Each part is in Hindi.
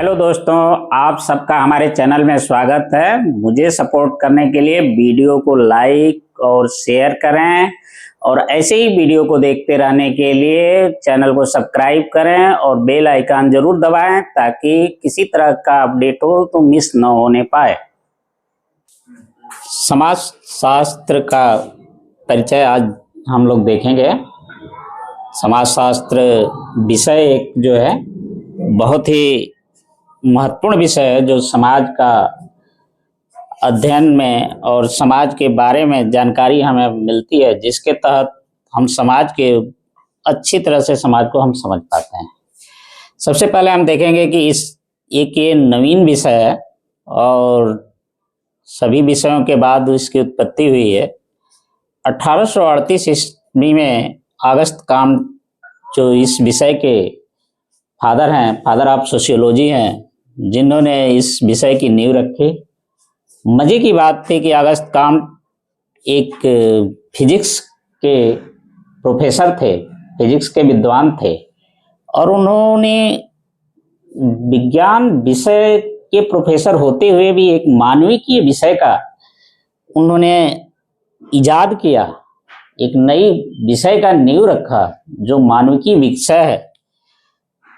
हेलो दोस्तों, आप सबका हमारे चैनल में स्वागत है। मुझे सपोर्ट करने के लिए वीडियो को लाइक और शेयर करें और ऐसे ही वीडियो को देखते रहने के लिए चैनल को सब्सक्राइब करें और बेल आइकन जरूर दबाएं ताकि किसी तरह का अपडेट हो तो मिस न होने पाए। समाज शास्त्र का परिचय आज हम लोग देखेंगे। समाज शास्त्र विषय एक जो है बहुत ही महत्वपूर्ण विषय है जो समाज का अध्ययन में और समाज के बारे में जानकारी हमें मिलती है, जिसके तहत हम समाज के अच्छी तरह से समाज को हम समझ पाते हैं। सबसे पहले हम देखेंगे कि ये नवीन विषय है और सभी विषयों के बाद इसकी उत्पत्ति हुई है। 1838 ईस्वी में अगस्त काम्ट जो इस विषय के फादर हैं, फादर ऑफ सोशियोलॉजी हैं, जिन्होंने इस विषय की नींव रखी। मजे की बात थी कि अगस्त काम्ट एक फिजिक्स के प्रोफेसर थे, फिजिक्स के विद्वान थे और उन्होंने विज्ञान विषय के प्रोफेसर होते हुए भी एक मानविकीय विषय का उन्होंने इजाद किया, एक नई विषय का नींव रखा जो मानविकीय विषय है।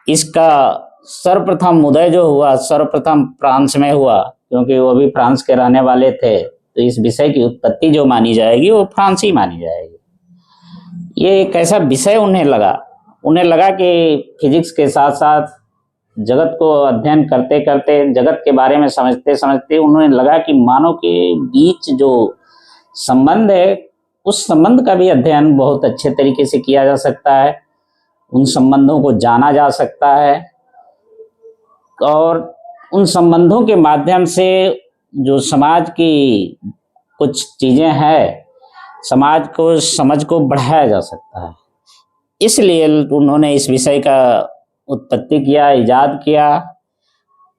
इसका सर्वप्रथम उदय जो हुआ सर्वप्रथम फ्रांस में हुआ, क्योंकि वो भी फ्रांस के रहने वाले थे, तो इस विषय की उत्पत्ति जो मानी जाएगी वो फ्रांस ही मानी जाएगी। ये एक ऐसा विषय उन्हें लगा कि फिजिक्स के साथ साथ जगत को अध्ययन करते करते, जगत के बारे में समझते समझते उन्हें लगा कि मानव के बीच जो संबंध है उस संबंध का भी अध्ययन बहुत अच्छे तरीके से किया जा सकता है, उन संबंधों को जाना जा सकता है और उन संबंधों के माध्यम से जो समाज की कुछ चीज़ें हैं, समाज को समझ को बढ़ाया जा सकता है। इसलिए उन्होंने इस विषय का उत्पत्ति किया, इजाद किया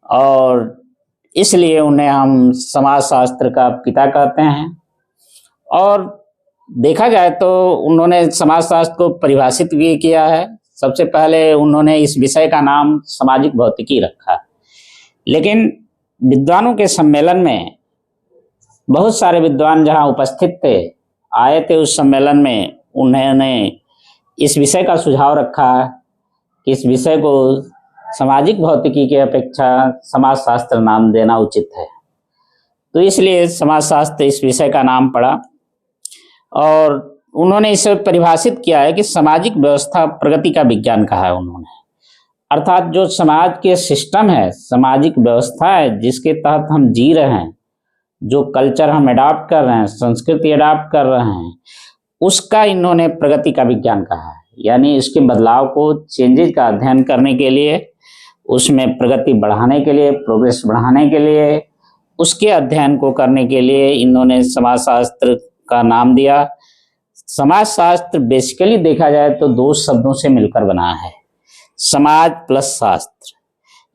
और इसलिए उन्हें हम समाज शास्त्र का पिता कहते हैं। और देखा जाए तो उन्होंने समाज शास्त्र को परिभाषित भी किया है। सबसे पहले उन्होंने इस विषय का नाम सामाजिक भौतिकी रखा, लेकिन विद्वानों के सम्मेलन में बहुत सारे विद्वान जहां उपस्थित थे, आए थे उस सम्मेलन में, उन्होंने इस विषय का सुझाव रखा कि इस विषय को सामाजिक भौतिकी के अपेक्षा समाज शास्त्र नाम देना उचित है। तो इसलिए समाज शास्त्र इस विषय का नाम पड़ा और उन्होंने इसे परिभाषित किया है कि सामाजिक व्यवस्था प्रगति का विज्ञान कहा है उन्होंने। अर्थात जो समाज के सिस्टम है, सामाजिक व्यवस्था है जिसके तहत हम जी रहे हैं, जो कल्चर हम अडॉप्ट कर रहे हैं, संस्कृति अडॉप्ट कर रहे हैं, उसका इन्होंने प्रगति का विज्ञान कहा है। यानी इसके बदलाव को, चेंजेस का अध्ययन करने के लिए, उसमें प्रगति बढ़ाने के लिए, प्रोग्रेस बढ़ाने के लिए, उसके अध्ययन को करने के लिए इन्होंने समाज शास्त्र का नाम दिया। समाज शास्त्र बेसिकली देखा जाए तो दो शब्दों से मिलकर बना है, समाज प्लस शास्त्र।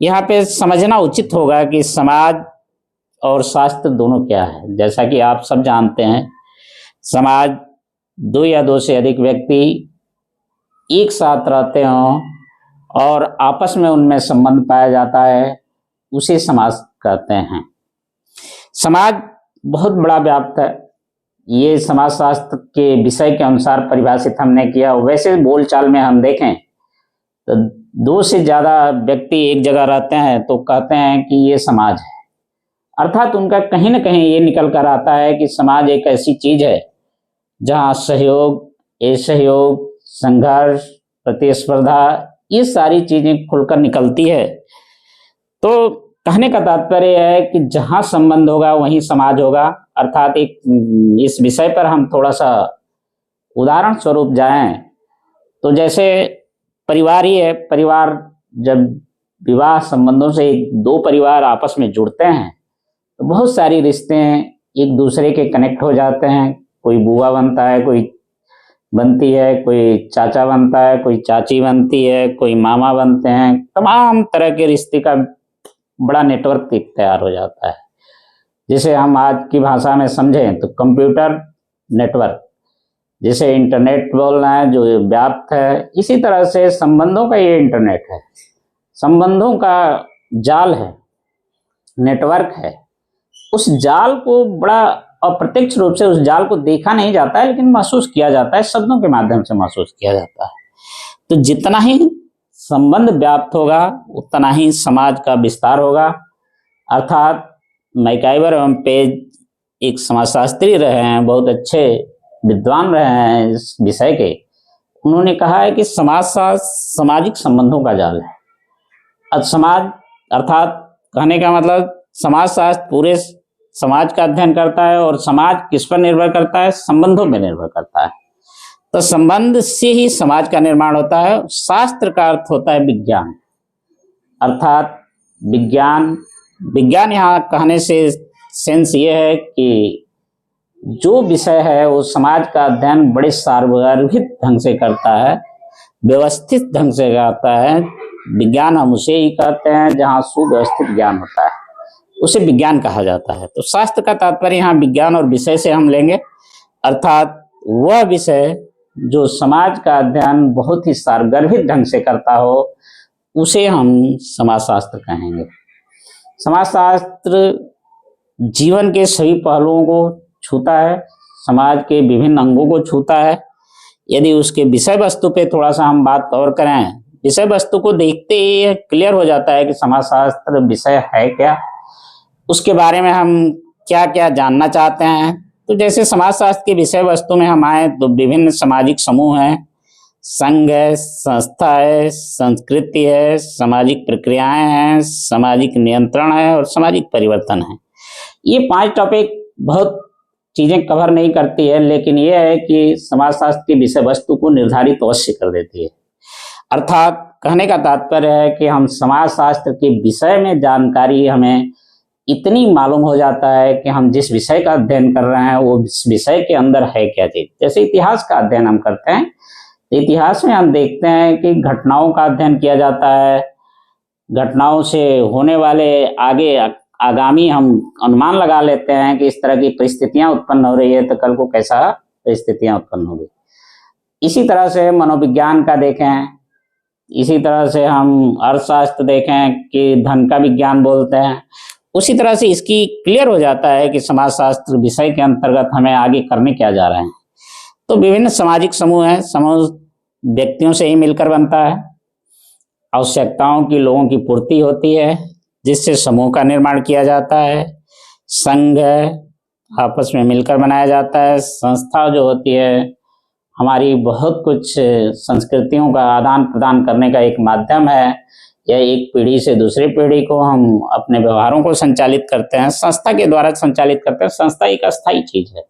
यहाँ पे समझना उचित होगा कि समाज और शास्त्र दोनों क्या है। जैसा कि आप सब जानते हैं, समाज दो या दो से अधिक व्यक्ति एक साथ रहते हों और आपस में उनमें संबंध पाया जाता है, उसे समाज कहते हैं। समाज बहुत बड़ा व्याप्त है, ये समाज शास्त्र के विषय के अनुसार परिभाषित हमने किया। वैसे बोलचाल में हम देखें तो दो से ज़्यादा व्यक्ति एक जगह रहते हैं तो कहते हैं कि ये समाज है। अर्थात उनका कहीं ना कहीं ये निकल कर आता है कि समाज एक ऐसी चीज़ है जहाँ सहयोग, असहयोग, संघर्ष, प्रतिस्पर्धा, ये सारी चीज़ें खुलकर निकलती है। तो कहने का तात्पर्य है कि जहाँ संबंध होगा वहीं समाज होगा। अर्थात इस विषय पर हम थोड़ा सा उदाहरण स्वरूप जाएं तो जैसे परिवार ही है। परिवार जब विवाह संबंधों से दो परिवार आपस में जुड़ते हैं तो बहुत सारी रिश्ते एक दूसरे के कनेक्ट हो जाते हैं। कोई बुआ बनता है, कोई बनती है, कोई चाचा बनता है, कोई चाची बनती है, कोई मामा बनते हैं। तमाम तरह के रिश्ते का बड़ा नेटवर्क तैयार हो जाता है, जिसे हम आज की भाषा में समझें तो कंप्यूटर नेटवर्क, जिसे इंटरनेट बोलना है, जो व्याप्त है। इसी तरह से संबंधों का ये इंटरनेट है। संबंधों का जाल है, नेटवर्क है, उस जाल को बड़ा अप्रत्यक्ष रूप से उस जाल को देखा नहीं जाता है, लेकिन महसूस किया जाता है, शब्दों के माध्यम से महसूस किया जाता है। तो जितना ही संबंध व्याप्त होगा उतना ही समाज का विस्तार होगा। अर्थात मैकाइवर एवं पेज एक समाजशास्त्री रहे हैं, बहुत अच्छे विद्वान रहे हैं इस विषय के। उन्होंने कहा है कि समाजशास्त्र सामाजिक संबंधों का जाल है। अब समाज अर्थात कहने का मतलब समाजशास्त्र पूरे समाज का अध्ययन करता है, और समाज किस पर निर्भर करता है? संबंधों पर निर्भर करता है। तो संबंध से ही समाज का निर्माण होता है। शास्त्र का अर्थ होता है विज्ञान, अर्थात विज्ञान यहाँ कहने से सेंस ये है कि जो विषय है वो समाज का अध्ययन बड़े सार्वगर्भित ढंग से करता है, व्यवस्थित ढंग से करता है। विज्ञान हम उसे ही कहते हैं जहाँ सुव्यवस्थित ज्ञान होता है, उसे विज्ञान कहा जाता है। तो शास्त्र का तात्पर्य यहाँ विज्ञान और विषय से हम लेंगे, अर्थात वह विषय जो समाज का अध्ययन बहुत ही सार्वगर्भित ढंग से करता हो उसे हम समाजशास्त्र कहेंगे। समाजशास्त्र जीवन के सभी पहलुओं को छूता है, समाज के विभिन्न अंगों को छूता है। यदि उसके विषय वस्तु पे थोड़ा सा हम बात और करें, विषय वस्तु को देखते ही क्लियर हो जाता है कि समाजशास्त्र विषय है क्या, उसके बारे में हम क्या क्या जानना चाहते हैं। तो जैसे समाजशास्त्र की विषय वस्तु में हम आए तो विभिन्न सामाजिक समूह हैं, संघ है, संस्था है, संस्कृति है, सामाजिक प्रक्रियाएं हैं, सामाजिक नियंत्रण है और सामाजिक परिवर्तन है। ये 5 टॉपिक बहुत चीजें कवर नहीं करती है, लेकिन यह है कि समाजशास्त्र की विषय वस्तु को निर्धारित अवश्य कर देती है। अर्थात कहने का तात्पर्य है कि हम समाजशास्त्र के विषय में जानकारी हमें इतनी मालूम हो जाता है कि हम जिस विषय का अध्ययन कर रहे हैं वो इस विषय के अंदर है क्या चीज। जैसे इतिहास का अध्ययन हम करते हैं, इतिहास में हम देखते हैं कि घटनाओं का अध्ययन किया जाता है, घटनाओं से होने वाले आगामी हम अनुमान लगा लेते हैं कि इस तरह की परिस्थितियां उत्पन्न हो रही है तो कल को कैसा परिस्थितियां उत्पन्न होगी। इसी तरह से मनोविज्ञान का देखें, इसी तरह से हम अर्थशास्त्र देखें कि धन का विज्ञान बोलते हैं, उसी तरह से इसकी क्लियर हो जाता है कि समाजशास्त्र विषय के अंतर्गत हमें आगे करने क्या जा रहे हैं। तो विभिन्न सामाजिक समूह हैं, समूह व्यक्तियों से ही मिलकर बनता है, आवश्यकताओं की लोगों की पूर्ति होती है जिससे समूह का निर्माण किया जाता है। संघ है, आपस में मिलकर बनाया जाता है। संस्था जो होती है हमारी बहुत कुछ संस्कृतियों का आदान प्रदान करने का एक माध्यम है। यह एक पीढ़ी से दूसरी पीढ़ी को हम अपने व्यवहारों को संचालित करते हैं, संस्था के द्वारा संचालित करते हैं। संस्था एक अस्थायी चीज है,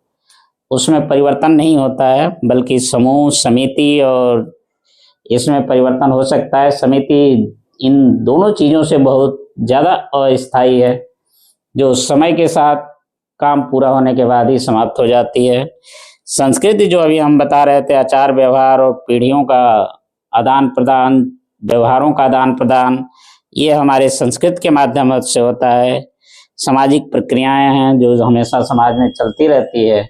उसमें परिवर्तन नहीं होता है, बल्कि समूह, समिति और इसमें परिवर्तन हो सकता है। समिति इन दोनों चीजों से बहुत ज्यादा अस्थायी है, जो समय के साथ काम पूरा होने के बाद ही समाप्त हो जाती है। संस्कृति जो अभी हम बता रहे थे, आचार व्यवहार और पीढ़ियों का आदान प्रदान, व्यवहारों का आदान प्रदान, ये हमारे संस्कृत के माध्यम से होता है। सामाजिक प्रक्रियाएं हैं जो हमेशा समाज में चलती रहती है,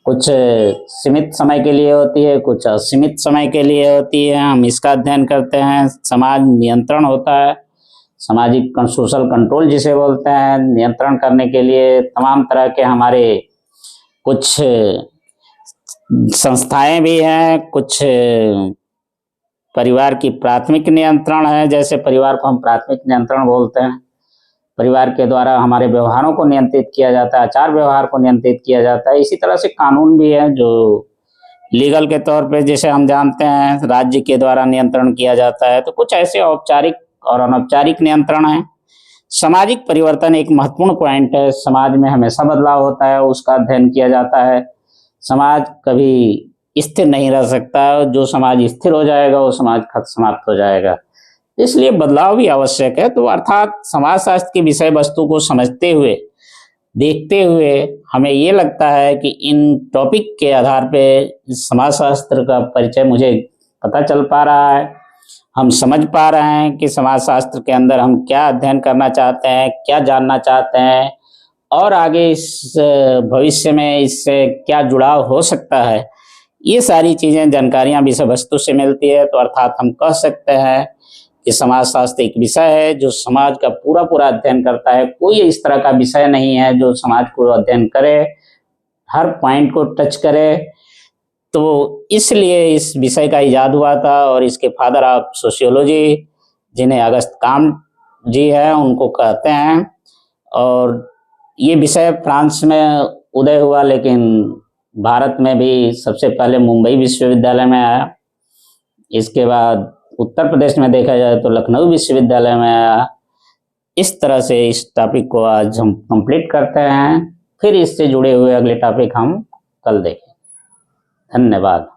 कुछ सीमित समय के लिए होती है, कुछ असीमित समय के लिए होती है, हम इसका अध्ययन करते हैं। समाज नियंत्रण होता है, सामाजिक सोशल कंट्रोल जिसे बोलते हैं, नियंत्रण करने के लिए तमाम तरह के हमारे कुछ संस्थाएं भी हैं, कुछ परिवार की प्राथमिक नियंत्रण है, जैसे परिवार को हम प्राथमिक नियंत्रण बोलते हैं। परिवार के द्वारा हमारे व्यवहारों को नियंत्रित किया जाता है, आचार व्यवहार को नियंत्रित किया जाता है। इसी तरह से कानून भी है जो लीगल के तौर पे जैसे हम जानते हैं राज्य के द्वारा नियंत्रण किया जाता है। तो कुछ ऐसे औपचारिक और अनौपचारिक नियंत्रण है। सामाजिक परिवर्तन एक महत्वपूर्ण पॉइंट है, समाज में हमेशा बदलाव होता है, उसका अध्ययन किया जाता है। समाज कभी स्थिर नहीं रह सकता, जो समाज स्थिर हो जाएगा वो समाज समाप्त हो जाएगा, इसलिए बदलाव भी आवश्यक है। तो अर्थात समाजशास्त्र की विषय वस्तु को समझते हुए, देखते हुए हमें ये लगता है कि इन टॉपिक के आधार पे समाजशास्त्र का परिचय मुझे पता चल पा रहा है, हम समझ पा रहे हैं कि समाजशास्त्र के अंदर हम क्या अध्ययन करना चाहते हैं, क्या जानना चाहते हैं और आगे इस भविष्य में इससे क्या जुड़ाव हो सकता है। ये सारी चीज़ें जानकारियाँ विषय वस्तु से मिलती है। तो अर्थात हम कह सकते हैं कि समाजशास्त्र एक विषय है जो समाज का पूरा पूरा अध्ययन करता है। कोई इस तरह का विषय नहीं है जो समाज को अध्ययन करे, हर पॉइंट को टच करे। तो इसलिए इस विषय का इजाद हुआ था और इसके फादर ऑफ सोशियोलॉजी जिन्हें अगस्त काम्ट जी है उनको कहते हैं। और ये विषय फ्रांस में उदय हुआ, लेकिन भारत में भी सबसे पहले मुंबई विश्वविद्यालय में आया। इसके बाद उत्तर प्रदेश में देखा जाए तो लखनऊ विश्वविद्यालय में आया। इस तरह से इस टॉपिक को आज हम कंप्लीट करते हैं। फिर इससे जुड़े हुए अगले टॉपिक हम कल देखें। धन्यवाद।